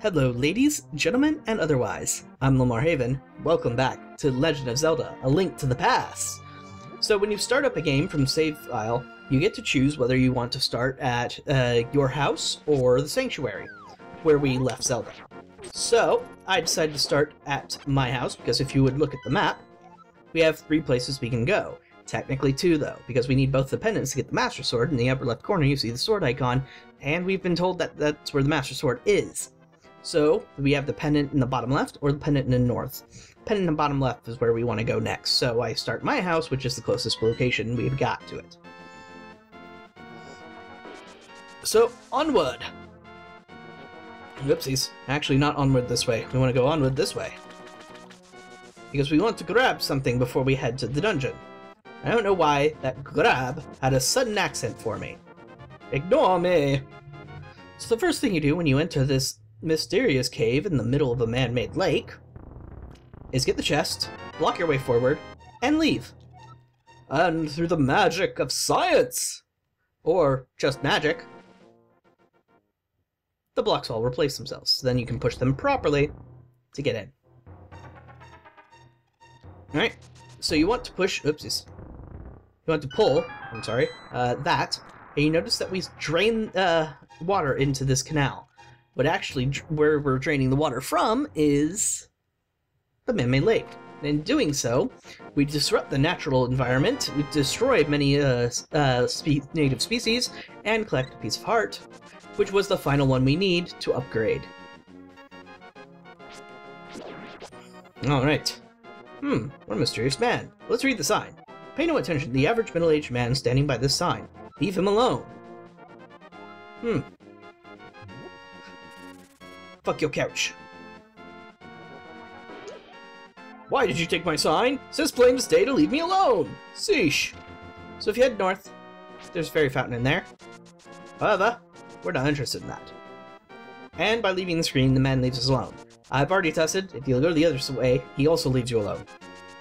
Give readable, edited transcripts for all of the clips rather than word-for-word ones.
Hello ladies, gentlemen, and otherwise. I'm Lamar Haven. Welcome back to Legend of Zelda, A Link to the Past. So when you start up a game from save file, you get to choose whether you want to start at your house or the sanctuary, where we left Zelda. So I decided to start at my house, because if you would look at the map, we have 3 places we can go. Technically 2 though, because we need both the pendants to get the Master Sword. In the upper left corner you see the sword icon, and we've been told that that's where the Master Sword is. So we have the pendant in the bottom left or the pendant in the north. Pendant in the bottom left is where we want to go next, so I start my house, which is the closest location we've got to it. So, onward! Whoopsies. Actually, not onward this way. We want to go onward this way. Because we want to grab something before we head to the dungeon. I don't know why that grab had a sudden accent for me. Ignore me! So the first thing you do when you enter this mysterious cave in the middle of a man-made lake is get the chest, block your way forward, and leave. And through the magic of science, or just magic, the blocks all replace themselves. So then you can push them properly to get in. Alright, so you want to push, oopsies. You want to pull, that, and you notice that we drain water into this canal. But actually, where we're draining the water from is the man-made lake. And in doing so, we disrupt the natural environment, we destroy many native species, and collect a piece of heart, which was the final one we need to upgrade. Alright. What a mysterious man. Let's read the sign. Pay no attention to the average middle-aged man standing by this sign. Leave him alone. Fuck your couch. Why did you take my sign? Says plain as day to leave me alone. Sheesh. So if you head north, there's a fairy fountain in there. However, we're not interested in that. And by leaving the screen, the man leaves us alone. I've already tested. If you go the other way, he also leaves you alone.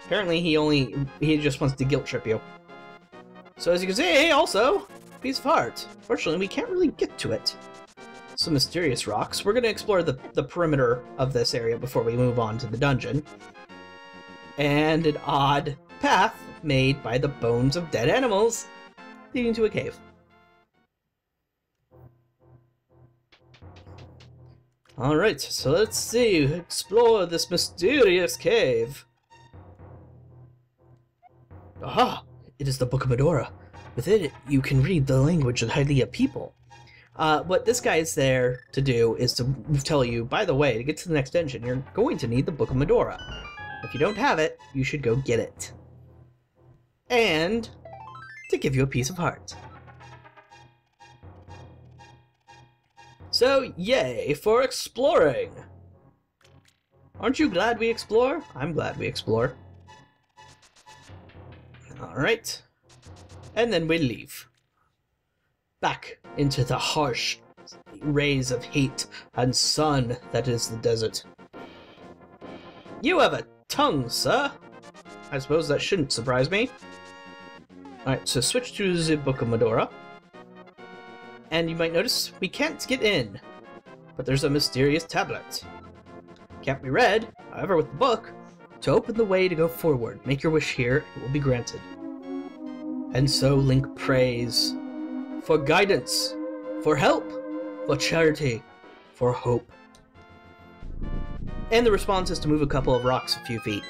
Apparently, he just wants to guilt trip you. So as you can see, also, piece of heart. Fortunately, we can't really get to it. Some mysterious rocks. We're going to explore the perimeter of this area before we move on to the dungeon. And an odd path made by the bones of dead animals leading to a cave. Alright, so let's see, explore this mysterious cave. Aha! It is the Book of Medora. Within it, you can read the language of the Hylia people. What this guy is there to do is to tell you, by the way, to get to the next dungeon, you're going to need the Book of Medora. If you don't have it, you should go get it. And to give you a piece of heart. So, yay for exploring! Aren't you glad we explore? I'm glad we explore. Alright. And then we leave. Back into the harsh rays of heat and sun that is the desert. You have a tongue, sir! I suppose that shouldn't surprise me. Alright, so switch to the Book of Medora. And you might notice we can't get in, but there's a mysterious tablet. Can't be read, however with the book, to open the way to go forward, make your wish here, it will be granted. And so Link prays for guidance, for help, for charity, for hope. And the response is to move a couple of rocks a few feet.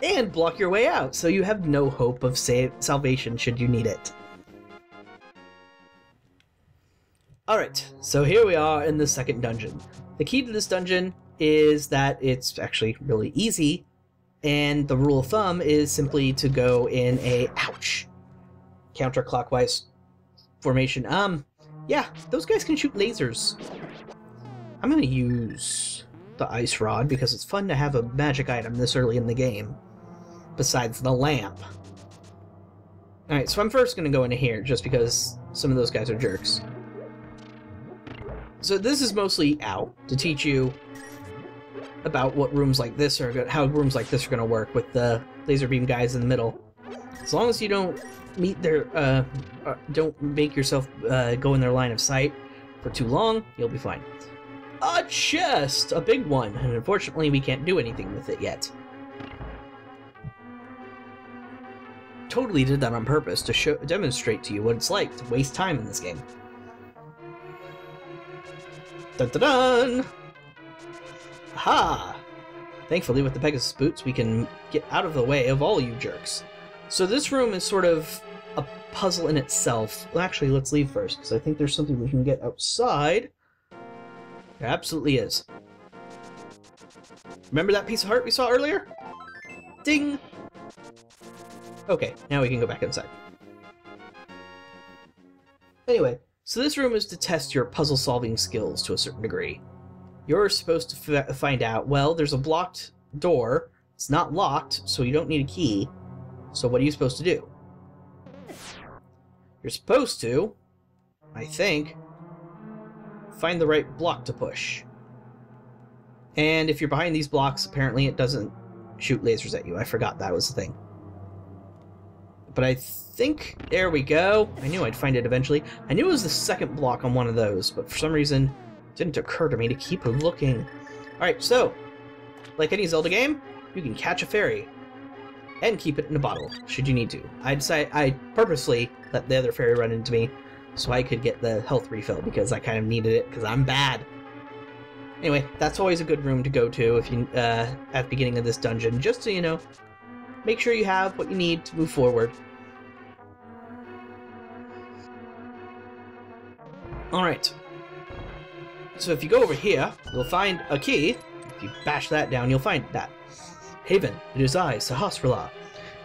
And block your way out, so you have no hope of salvation should you need it. Alright, so here we are in the second dungeon. The key to this dungeon is that it's actually really easy, and the rule of thumb is simply to go in a, ouch, counterclockwise formation. Yeah, those guys can shoot lasers. I'm gonna use the ice rod because it's fun to have a magic item this early in the game, besides the lamp. Alright, so I'm first gonna go into here just because some of those guys are jerks. So this is mostly out to teach you about what rooms like this are, how rooms like this are going to work with the laser beam guys in the middle. As long as you don't meet their, don't make yourself go in their line of sight, for too long, you'll be fine. A chest! A big one, and unfortunately we can't do anything with it yet. Totally did that on purpose to demonstrate to you what it's like to waste time in this game. Dun dun dun! Aha! Thankfully, with the Pegasus boots, we can get out of the way of all you jerks. So this room is sort of a puzzle in itself. Well, actually, let's leave first, because I think there's something we can get outside. There absolutely is. Remember that piece of heart we saw earlier? Ding! Okay, now we can go back inside. Anyway, so this room is to test your puzzle-solving skills to a certain degree. You're supposed to find out, well, there's a blocked door. It's not locked, so you don't need a key. So what are you supposed to do? You're supposed to, I think, find the right block to push. And if you're behind these blocks, apparently it doesn't shoot lasers at you. I forgot that was the thing. But I think, there we go. I knew I'd find it eventually. I knew it was the second block on one of those, but for some reason, it didn't occur to me to keep looking. Alright, so, like any Zelda game, you can catch a fairy and keep it in a bottle, should you need to. I purposely let the other fairy run into me so I could get the health refill, because I kind of needed it, because I'm bad. Anyway, that's always a good room to go to if you at the beginning of this dungeon, just so you know. Make sure you have what you need to move forward. Alright. So if you go over here, you'll find a key. If you bash that down, you'll find that. Haven, it is I, Sahasrahla.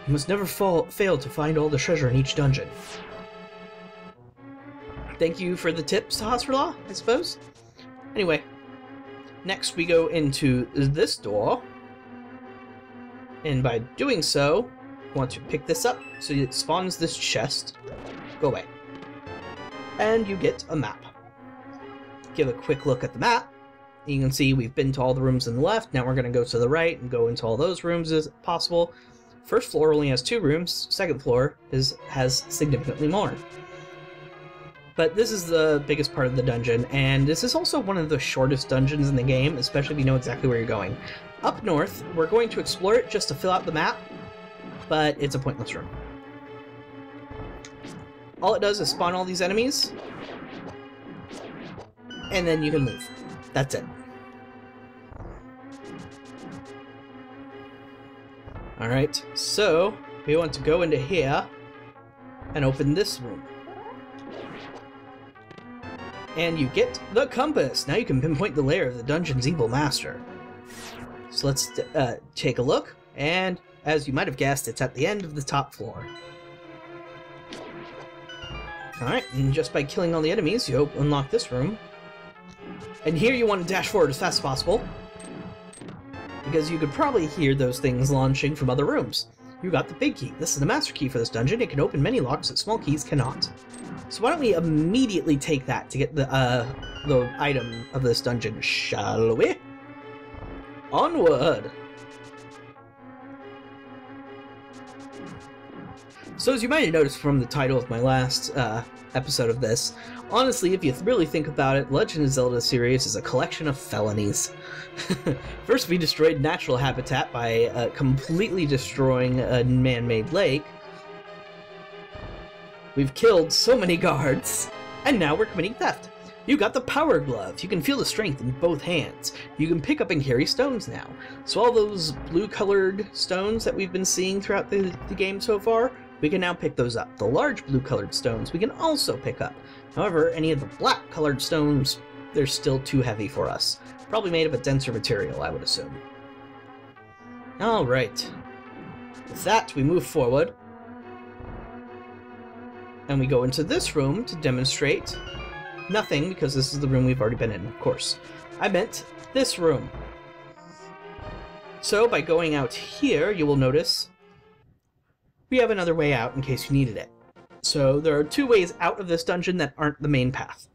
You must never fail to find all the treasure in each dungeon. Thank you for the tip, Sahasrahla, I suppose. Anyway, next we go into this door. And by doing so, you want to pick this up, so it spawns this chest. Go away. And you get a map. Give a quick look at the map. You can see we've been to all the rooms on the left. Now we're going to go to the right and go into all those rooms as possible. First floor only has 2 rooms. Second floor has significantly more. But this is the biggest part of the dungeon, and this is also one of the shortest dungeons in the game, especially if you know exactly where you're going. Up north, we're going to explore it just to fill out the map, but it's a pointless room. All it does is spawn all these enemies, and then you can leave. That's it. Alright, so we want to go into here and open this room. And you get the compass! Now you can pinpoint the lair of the dungeon's evil master. So let's take a look, and as you might have guessed, it's at the end of the top floor. Alright, and just by killing all the enemies, you unlock this room. And here you want to dash forward as fast as possible, because you could probably hear those things launching from other rooms. You got the big key. This is the master key for this dungeon. It can open many locks that small keys cannot. So why don't we immediately take that to get the item of this dungeon, shall we? Onward! So as you might have noticed from the title of my last episode of this, honestly, if you really think about it, Legend of Zelda series is a collection of felonies. First, we destroyed natural habitat by completely destroying a man-made lake. We've killed so many guards, and now we're committing theft. You got the power glove. You can feel the strength in both hands. You can pick up and carry stones now. So all those blue-colored stones that we've been seeing throughout the game so far, we can now pick those up. The large blue-colored stones we can also pick up. However, any of the black-colored stones, they're still too heavy for us. Probably made of a denser material, I would assume. Alright. With that, we move forward. And we go into this room to demonstrate nothing, because this is the room we've already been in, of course. I meant this room. So, by going out here, you will notice we have another way out in case you needed it. So, there are 2 ways out of this dungeon that aren't the main path.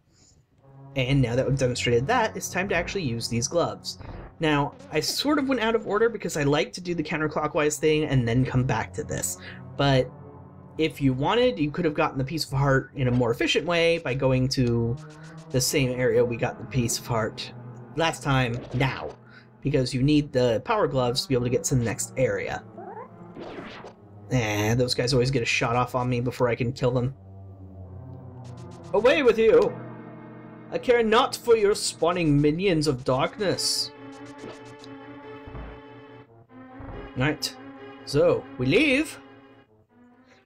And now that we've demonstrated that, it's time to actually use these gloves. Now, I sort of went out of order because I like to do the counterclockwise thing and then come back to this. But if you wanted, you could have gotten the piece of heart in a more efficient way by going to the same area we got the piece of heart last time now, because you need the power gloves to be able to get to the next area. And those guys always get a shot off on me before I can kill them. Away with you! I care not for your spawning minions of darkness. Alright, so we leave.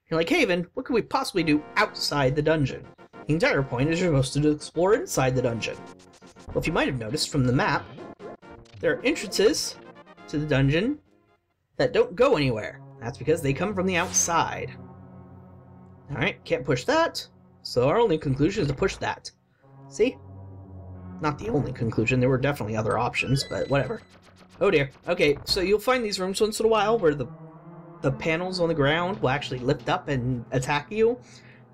You're like, Haven, what could we possibly do outside the dungeon? The entire point is you're supposed to explore inside the dungeon. Well, if you might have noticed from the map, there are entrances to the dungeon that don't go anywhere. That's because they come from the outside. Alright, can't push that, so our only conclusion is to push that. See? Not the only conclusion, there were definitely other options, but whatever. Oh dear. Okay, so you'll find these rooms once in a while where the panels on the ground will actually lift up and attack you.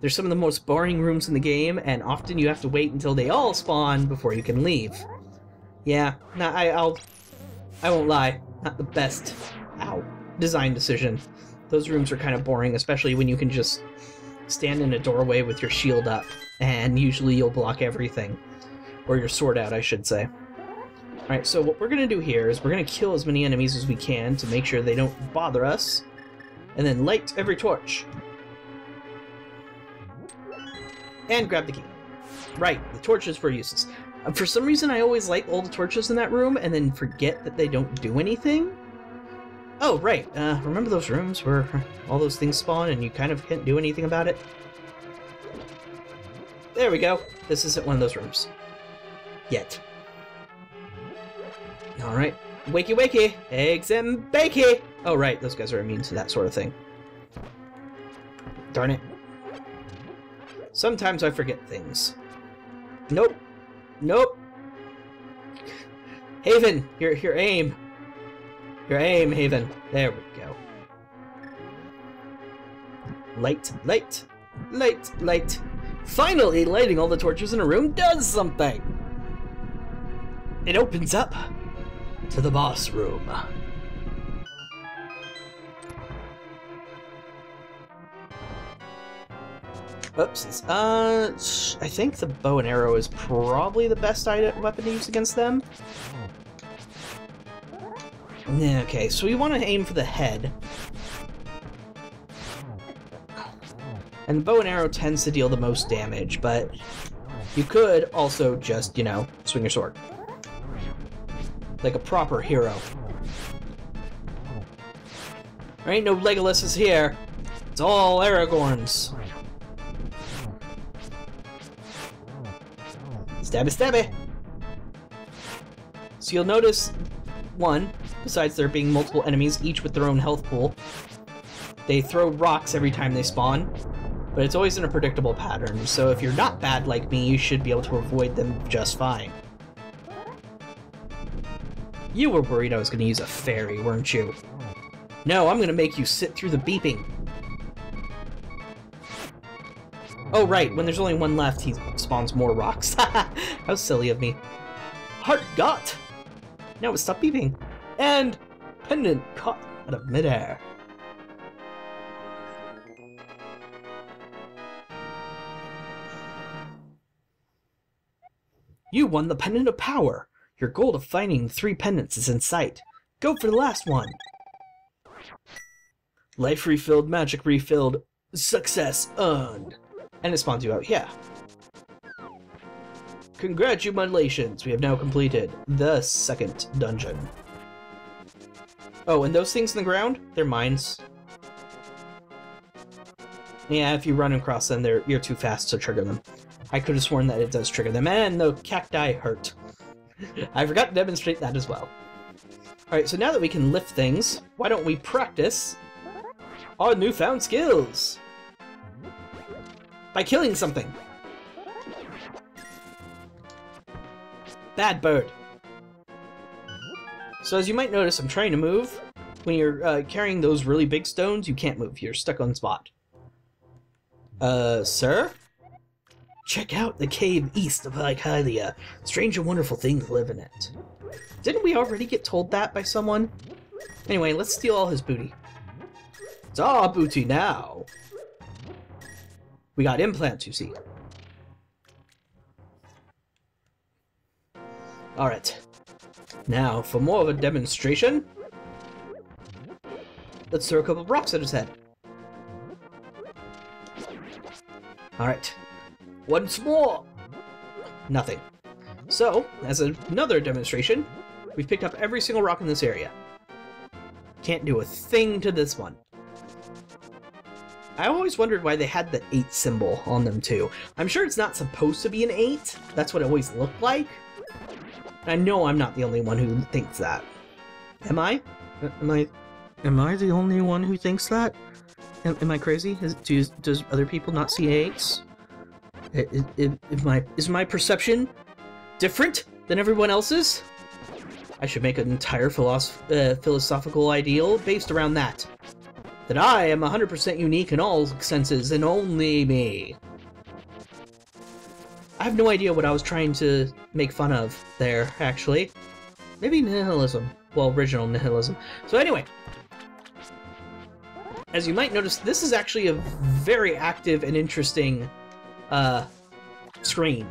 They're some of the most boring rooms in the game, and often you have to wait until they all spawn before you can leave. Yeah, nah, I won't lie, not the best design decision. Those rooms are kind of boring, especially when you can just stand in a doorway with your shield up, and usually you'll block everything. Or your sword out, I should say. Alright, so what we're going to do here is we're going to kill as many enemies as we can to make sure they don't bother us, and then light every torch. And grab the key. Right, the torches were useless. For some reason, I always light all the torches in that room and then forget that they don't do anything. Oh, right, remember those rooms where all those things spawn and you kind of can't do anything about it? There we go. This isn't one of those rooms. Yet. Alright. Wakey wakey! Eggs and bakey! Oh right, those guys are immune to that sort of thing. Darn it. Sometimes I forget things. Nope. Nope. Haven! Your aim! Your aim, Haven. There we go. Light, light, light, light. Finally, lighting all the torches in a room does something! It opens up to the boss room. Oopsies. I think the bow and arrow is probably the best weapon to use against them. Okay, so we want to aim for the head. And the bow and arrow tends to deal the most damage, but you could also just, you know, swing your sword. Like a proper hero. There ain't no Legolas's here. It's all Aragorn's. Stabby stabby! So you'll notice, one, besides there being multiple enemies, each with their own health pool, they throw rocks every time they spawn, but it's always in a predictable pattern, so if you're not bad like me, you should be able to avoid them just fine. You were worried I was going to use a fairy, weren't you? No, I'm going to make you sit through the beeping. Oh right, when there's only one left, he spawns more rocks. How silly of me. Heart got! Now it stopped beeping. And pendant caught out of midair. You won the Pendant of Power! Your goal of finding 3 pendants is in sight. Go for the last one! Life refilled, magic refilled, success earned! And it spawns you out, yeah. Congratulations, we have now completed the 2nd dungeon. Oh, and those things in the ground? They're mines. Yeah, if you run across them, you're too fast to trigger them. I could have sworn that it does trigger them, and the cacti hurt. I forgot to demonstrate that as well. Alright, so now that we can lift things, why don't we practice our newfound skills? By killing something. Bad bird. So as you might notice, I'm trying to move. When you're carrying those really big stones, you can't move. You're stuck on spot. Sir? Check out the cave east of Hylia. Strange and wonderful things live in it. Didn't we already get told that by someone? Anyway, let's steal all his booty. It's our booty now. We got implants, you see. Alright. Now, for more of a demonstration, let's throw a couple of rocks at his head. Alright. Once more! Nothing. So, as another demonstration, we've picked up every single rock in this area. Can't do a thing to this one. I always wondered why they had the 8 symbol on them too. I'm sure it's not supposed to be an 8. That's what it always looked like. I know I'm not the only one who thinks that. Am I? Am I the only one who thinks that? Am I crazy? Does other people not see 8s? Is my perception different than everyone else's? I should make an entire philosophical ideal based around that. That I am 100% unique in all senses, and only me. I have no idea what I was trying to make fun of there, actually. Maybe nihilism. Well, original nihilism. So anyway, as you might notice, this is actually a very active and interesting screen.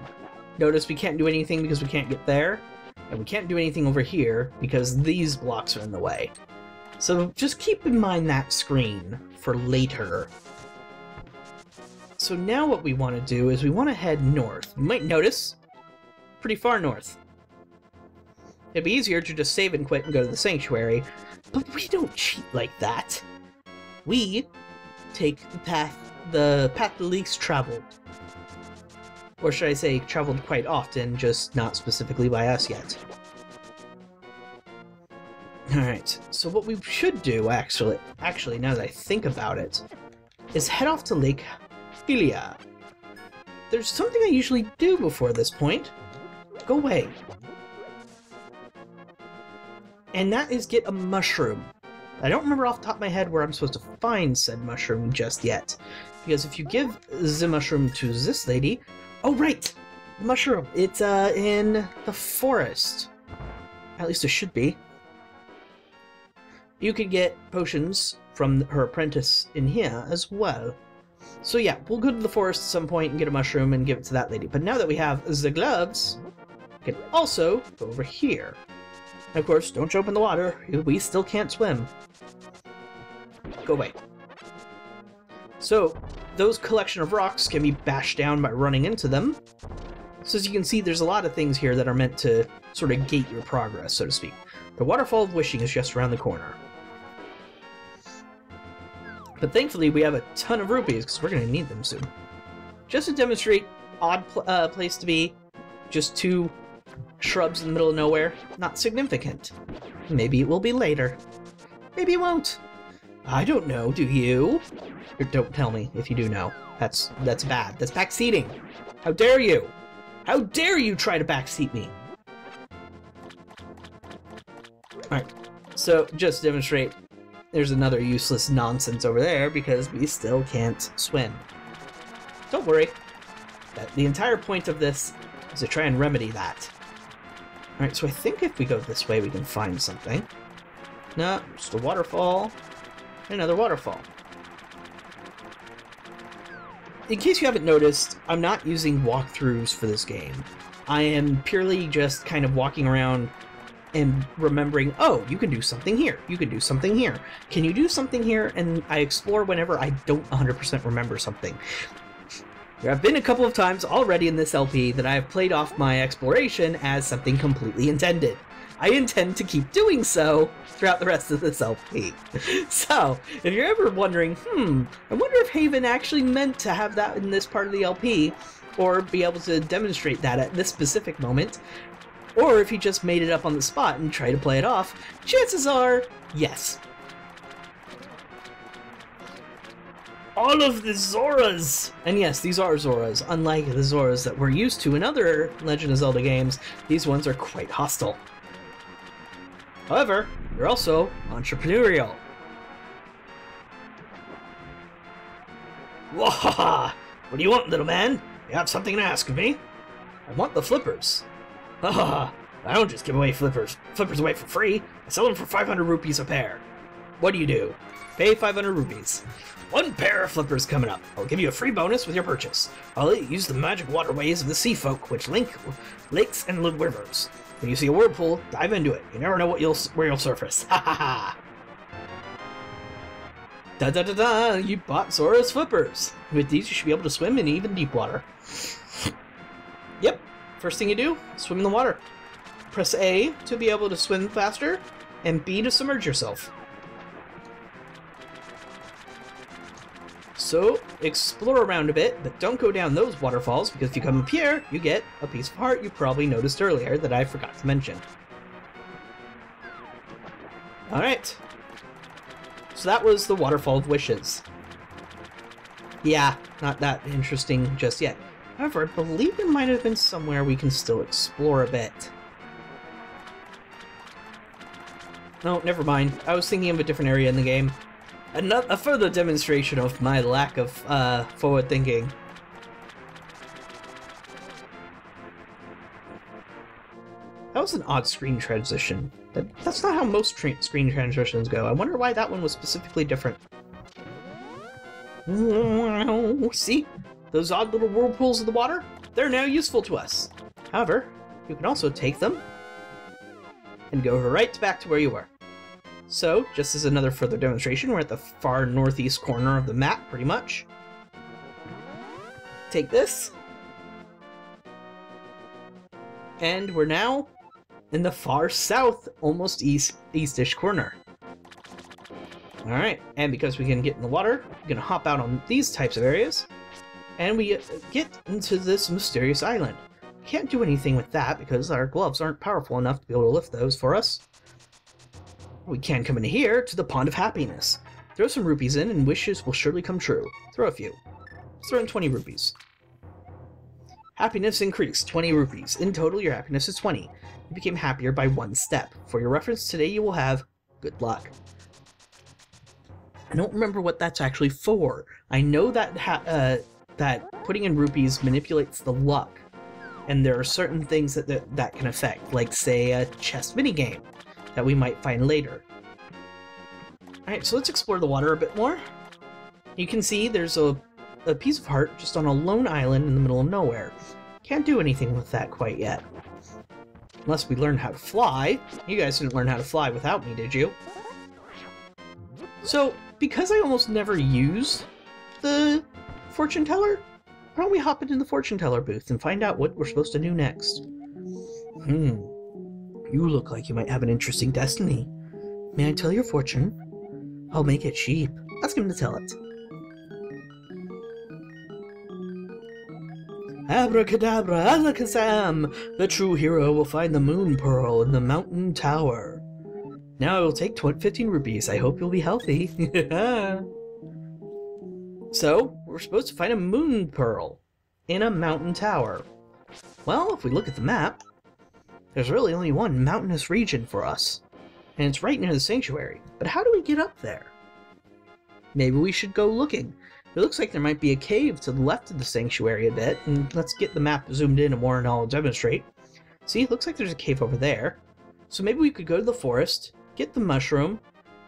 Notice we can't do anything because we can't get there, and we can't do anything over here because these blocks are in the way. So just keep in mind that screen for later. So now what we want to do is we want to head north. You might notice, pretty far north. It'd be easier to just save and quit and go to the sanctuary, but we don't cheat like that. We take the path the least traveled. Or should I say, traveled quite often, just not specifically by us yet. Alright, so what we should do, actually, now that I think about it, is head off to Lake Hylia. There's something I usually do before this point. Go away. And that is get a mushroom. I don't remember off the top of my head where I'm supposed to find said mushroom just yet. Because if you give the mushroom to this lady... Oh, right! The mushroom! It's, in the forest. At least it should be. You could get potions from her apprentice in here as well. So yeah, we'll go to the forest at some point and get a mushroom and give it to that lady. But now that we have the gloves, we can also go over here. And of course, don't jump in the water. We still can't swim. Go away. So, those collection of rocks can be bashed down by running into them. So as you can see, there's a lot of things here that are meant to sort of gate your progress, so to speak. The Waterfall of Wishing is just around the corner. But thankfully, we have a ton of rupees, because we're going to need them soon. Just to demonstrate, odd place to be, just 2 shrubs in the middle of nowhere, not significant. Maybe it will be later. Maybe it won't. I don't know, do you? Or don't tell me if you do know. That's bad. That's backseating. How dare you? How dare you try to backseat me? Alright, so just to demonstrate, there's another useless nonsense over there because we still can't swim. Don't worry. The entire point of this is to try and remedy that. Alright, so I think if we go this way we can find something. No, just a waterfall. Another waterfall. In case you haven't noticed, I'm not using walkthroughs for this game. I am purely just kind of walking around and remembering, oh, you can do something here, you can do something here. Can you do something here? And I explore whenever I don't 100% remember something. There have been a couple of times already in this LP that I have played off my exploration as something completely intended. I intend to keep doing so throughout the rest of this LP. So, if you're ever wondering, I wonder if Haven actually meant to have that in this part of the LP, or be able to demonstrate that at this specific moment, or if he just made it up on the spot and tried to play it off, chances are, yes. All of the Zoras! And yes, these are Zoras. Unlike the Zoras that we're used to in other Legend of Zelda games, these ones are quite hostile. However, they're also entrepreneurial. Wahaha! What do you want, little man? You have something to ask of me? I want the flippers. Haha! I don't just give away flippers away for free. I sell them for 500 rupees a pair. What do you do? Pay 500 rupees. 1 pair of flippers coming up. I'll give you a free bonus with your purchase. I'll let you use the magic waterways of the sea folk, which link lakes and rivers. When you see a whirlpool, dive into it. You never know where you'll surface. Ha ha ha! Da da da da! You bought Zora's flippers. With these, you should be able to swim in even deep water. Yep. First thing you do, swim in the water. Press A to be able to swim faster, and B to submerge yourself. So, explore around a bit, but don't go down those waterfalls, because if you come up here, you get a piece of heart you probably noticed earlier that I forgot to mention. Alright. So that was the Waterfall of Wishes. Yeah, not that interesting just yet. However, I believe there might have been somewhere we can still explore a bit. No, never mind. I was thinking of a different area in the game. A further demonstration of my lack of forward thinking. That was an odd screen transition. That's not how most screen transitions go. I wonder why that one was specifically different. See? Those odd little whirlpools of the water? They're now useful to us. However, you can also take them and go right back to where you were. So, just as another further demonstration, we're at the far northeast corner of the map, pretty much. Take this. And we're now in the far south, almost eastish corner. Alright, and because we can get in the water, we're going to hop out on these types of areas, and we get into this mysterious island. We can't do anything with that because our gloves aren't powerful enough to be able to lift those for us. We can come into here to the Pond of Happiness. Throw some rupees in and wishes will surely come true. Throw a few. Let's throw in 20 rupees. Happiness increased, 20 rupees. In total, your happiness is 20. You became happier by 1 step. For your reference, today you will have good luck. I don't remember what that's actually for. I know that that putting in rupees manipulates the luck, and there are certain things that can affect, like say a chess minigame that we might find later. Alright, so let's explore the water a bit more. You can see there's a piece of heart just on a lone island in the middle of nowhere. Can't do anything with that quite yet. Unless we learn how to fly. You guys didn't learn how to fly without me, did you? So, because I almost never used the fortune teller, why don't we hop into the fortune teller booth and find out what we're supposed to do next? You look like you might have an interesting destiny. May I tell your fortune? I'll make it cheap. Ask him to tell it. Abracadabra, alakazam! The true hero will find the moon pearl in the mountain tower. Now it will take 15 rupees. I hope you'll be healthy. So, we're supposed to find a moon pearl in a mountain tower. Well, if we look at the map, there's really only one mountainous region for us, and it's right near the sanctuary. But how do we get up there? Maybe we should go looking. It looks like there might be a cave to the left of the sanctuary a bit, and let's get the map zoomed in more and I'll demonstrate. See, it looks like there's a cave over there. So maybe we could go to the forest, get the mushroom,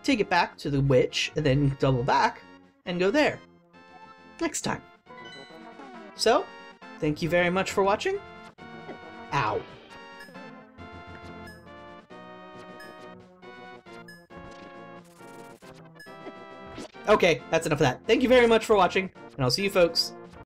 take it back to the witch, and then double back, and go there. Next time. So, thank you very much for watching. Ow. Okay, that's enough of that. Thank you very much for watching, and I'll see you folks